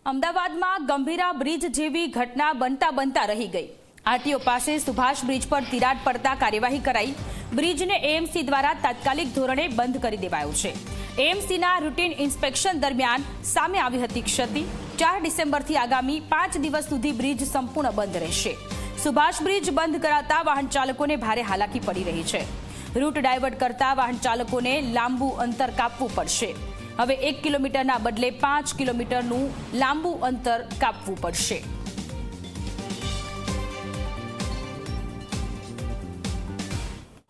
અમદાવાદમાં ગંભીરા બ્રિજ જેવી ઘટના બનતા રહી ગઈ। આરટીઓ પાસે સુભાષ બ્રિજ પર તિરાડ પડતા કાર્યવાહી કરાઈ। બ્રિજને એએમસી દ્વારા તાત્કાલિક ધોરણે બંધ કરી દેવાયો છે। એએમસીના રૂટીન ઇન્સ્પેક્શન દરમિયાન સામે આવી હતી ક્ષતિ। 4 ડિસેમ્બરથી આગામી 5 દિવસ સુધી બ્રિજ સંપૂર્ણ બંધ રહેશે। સુભાષ બ્રિજ બંધ કરાતા વાહન ચાલકોને ભારે હાલાકી પડી રહી છે। રૂટ ડાયવર્ટ કરતા વાહન ચાલકોને લાંબુ અંતર કાપવું પડશે। હવે 1 કિલોમીટરના બદલે 5 કિલોમીટરનું લાંબુ અંતર કાપવું પડશે।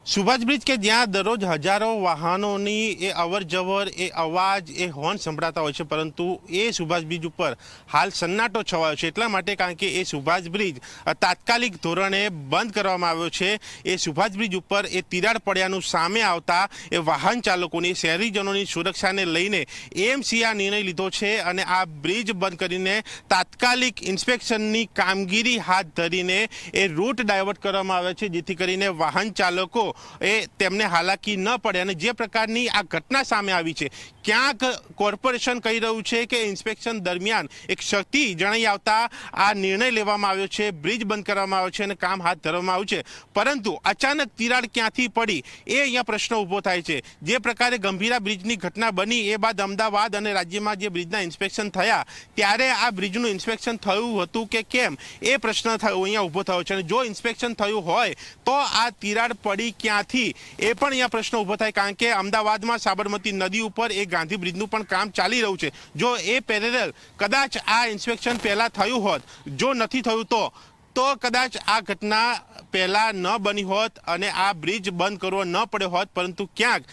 સુભાષ બ્રિજ કે જ્યાં દરરોજ હજારો વાહનોની એ અવર જવર એ અવાજ એ હોર્ન સંભળાતા હોય છે, પરંતુ એ સુભાષ બ્રિજ ઉપર હાલ સન્નાટો છવાયો છે। એટલા માટે કારણ કે એ સુભાષ બ્રિજ તાત્કાલિક ધોરણે બંધ કરવામાં આવ્યો છે। એ સુભાષ બ્રિજ ઉપર એ તિરાડ પડ્યાનું સામે આવતા એ વાહન ચાલકોની શહેરીજનોની સુરક્ષાને લઈને એએમસી આ નિર્ણય લીધો છે અને આ બ્રિજ બંધ કરીને તાત્કાલિક ઇન્સ્પેક્શનની કામગીરી હાથ ધરીને એ રૂટ ડાયવર્ટ કરવામાં આવે છે, જેથી કરીને વાહન ચાલકો એ તેમને હાલાકી ન પડે। અને જે પ્રકારની આ ઘટના સામે આવી છે, ક્યાંક કોર્પોરેશન કહી રહ્યું છે કે ઇન્સ્પેક્શન દરમિયાન એક ક્ષતિ જણાઈ આવતા આ નિર્ણય લેવામાં આવ્યો છે, બ્રિજ બંધ કરવામાં આવ્યો છે અને કામ હાથ ધરવામાં આવ્યું છે। પરંતુ અચાનક તિરાડ ક્યાંથી પડી એ અહીંયા પ્રશ્ન ઊભો થાય છે। જે પ્રકારે ગંભીરા બ્રિજની ઘટના બની એ બાદ અમદાવાદ અને રાજ્યમાં જે બ્રિજના ઇન્સ્પેક્શન થયા ત્યારે આ બ્રિજનું ઇન્સ્પેક્શન થયું હતું કે કેમ એ પ્રશ્ન અહીંયા ઊભો થયો છે। અને જો ઇન્સ્પેક્શન થયું હોય તો આ તિરાડ પડી ક્યાંથી એ પણ અહીંયા પ્રશ્ન ઊભો થાય, કારણ કે અમદાવાદમાં સાબરમતી નદી ઉપર એ ગાંધી બ્રિજનું પણ કામ ચાલી રહ્યું છે। જો એ પેરેલલ કદાચ આ ઇન્સ્પેક્શન પહેલા થયું હોત, જો નથી થયું તો કદાચ આ ઘટના પહેલા ન બની હોત અને આ બ્રિજ બંધ કરવો ન પડ્યો હોત, પરંતુ ક્યાંક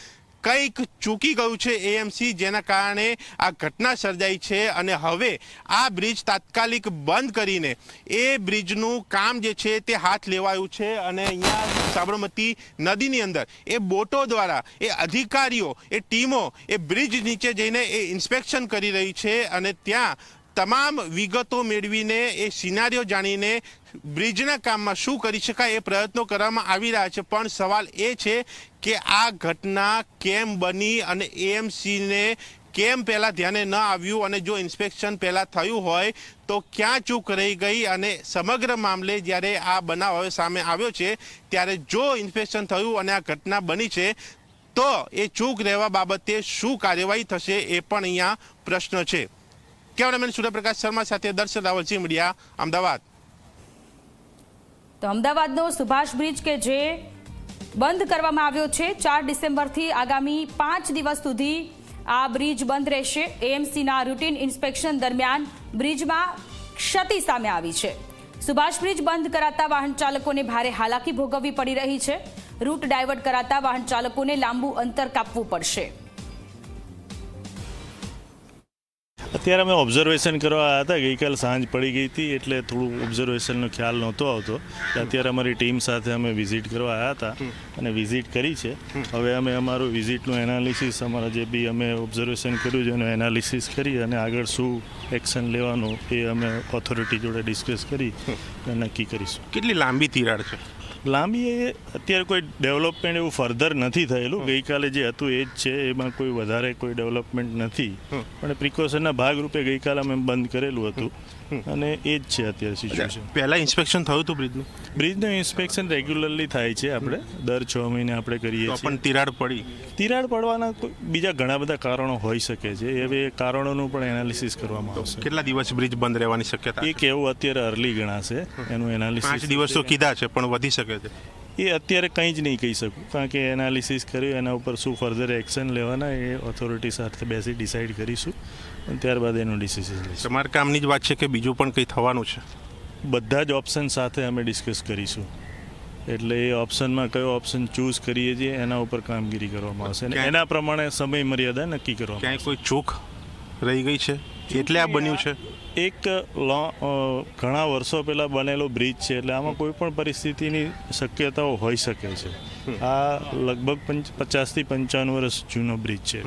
કંઈક ચૂકી ગયું છે એએમસી, જેના કારણે આ ઘટના સર્જાઈ છે। અને હવે આ બ્રિજ તાત્કાલિક બંધ કરીને એ બ્રિજનું કામ જે છે તે હાથ લેવાયું છે। અને અહીંયા સાબરમતી નદીની અંદર એ બોટો દ્વારા એ અધિકારીઓ એ ટીમો એ બ્રિજ નીચે જઈને એ ઇન્સ્પેક્શન કરી રહી છે અને ત્યાં તમામ વિગતો મેળવીને એ સિનારીઓ જાણીને બ્રિજના કામમાં શું કરી શકાય એ પ્રયત્નો કરવામાં આવી રહ્યા છે। પણ સવાલ એ છે કે આ ઘટના કેમ બની અને એએમસીને કેમ પહેલા ધ્યાને ન આવ્યું, અને જો ઇન્સ્પેક્શન પહેલા થયું હોય તો ક્યાં ચૂક રહી ગઈ। અને સમગ્ર મામલે જ્યારે આ બનાવ હવે સામે આવ્યો છે ત્યારે જો ઇન્સ્પેક્શન થયું અને આ ઘટના બની છે તો એ ચૂક રહેવા બાબતે શું કાર્યવાહી થશે એ પણ અહીંયા પ્રશ્ન છે। કેમેરામેન સૂર્યપ્રકાશ શર્મા સાથે દર્શન રાવલ, ઝી મીડિયા, અમદાવાદ। તો અમદાવાદનો સુભાષ બ્રિજ કે જે બંધ કરવામાં આવ્યો છે, 4 ડિસેમ્બરથી આગામી 5 દિવસ સુધી આ બ્રિજ બંધ રહેશે। એએમસીના રૂટીન ઇન્સ્પેક્શન દરમિયાન બ્રિજમાં ક્ષતિ સામે આવી છે। સુભાષ બ્રિજ બંધ કરાતા વાહન ચાલકોને ભારે હાલાકી ભોગવવી પડી રહી છે। રૂટ ડાયવર્ટ કરાતા વાહન ચાલકોને લાંબુ અંતર કાપવું પડશે। અત્યારે અમે ઓબ્ઝર્વેશન કરવા આવ્યા હતા। ગઈકાલ સાંજ પડી ગઈ હતી એટલે થોડું ઓબ્ઝર્વેશનનો ખ્યાલ નહોતો આવતો। અત્યારે અમારી ટીમ સાથે અમે વિઝિટ કરવા આવ્યા હતા અને વિઝિટ કરી છે। હવે અમે અમારું વિઝિટનું એનાલિસિસ, અમારા જે બી અમે ઓબ્ઝર્વેશન કર્યું છે એનું એનાલિસિસ કરી અને આગળ શું એક્શન લેવાનું એ અમે ઓથોરિટી જોડે ડિસ્કસ કરી અને નક્કી કરીશું। કેટલી લાંબી તિરાડ છે? લાંબી એ અત્યારે કોઈ ડેવલપમેન્ટ એવું ફર્ધર નથી થયેલું। ગઈકાલે જે હતું એ જ છે, એમાં કોઈ વધારે કોઈ ડેવલપમેન્ટ નથી, પણ પ્રિકોશનના ભાગરૂપે ગઈકાલે અમે બંધ કરેલું હતું અને એ જ છે અત્યારે સિચ્યુએશન। પહેલા ઇન્સ્પેક્શન થયું હતું બ્રિજનું? બ્રિજનું ઇન્સ્પેક્શન રેગ્યુલરલી થાય છે, આપણે દર 6 મહિને આપણે કરીએ છીએ। પણ તિરાડ પડી? તિરાડ પડવાના બીજા ઘણા બધા કારણો હોઈ શકે છે, હવે એ કારણોનું પણ એનાલિસિસ કરવામાં આવશે। કેટલા દિવસ બ્રિજ બંધ રહેવાની શક્યતા? એ કેવું અત્યારે અર્લી ગણાશે, એનું એનાલિસિસ 5 દિવસ તો કીધા છે પણ વધી શકે છે એ અત્યારે કંઈ જ નહીં કહી શકું, કારણ કે એનાલિસિસ કર્યું એના ઉપર શું ફર્ધર એક્શન લેવાના એ ઓથોરિટી સાથે બેસી ડિસાઇડ કરીશું અને ત્યારબાદ એનું ડિસિઝન લઈશું। તમારા કામની જ વાત છે કે બીજું પણ કંઈ થવાનું છે? બધા જ ઓપ્શન સાથે અમે ડિસ્કસ કરીશું, એટલે એ ઓપ્શનમાં કયો ઓપ્શન ચૂઝ કરીએ છીએ એના ઉપર કામગીરી કરવામાં આવશે અને એના પ્રમાણે સમય મર્યાદા નક્કી કરવામાં। ક્યાંય કોઈ ચૂક રહી ગઈ છે એટલે આ બન્યું છે? એક ઘણા વર્ષો પહેલાં બનેલો બ્રિજ છે, એટલે આમાં કોઈ પણ પરિસ્થિતિની શક્યતાઓ હોઈ શકે છે। આ લગભગ 50 થી 55 વર્ષ જૂનો બ્રિજ છે।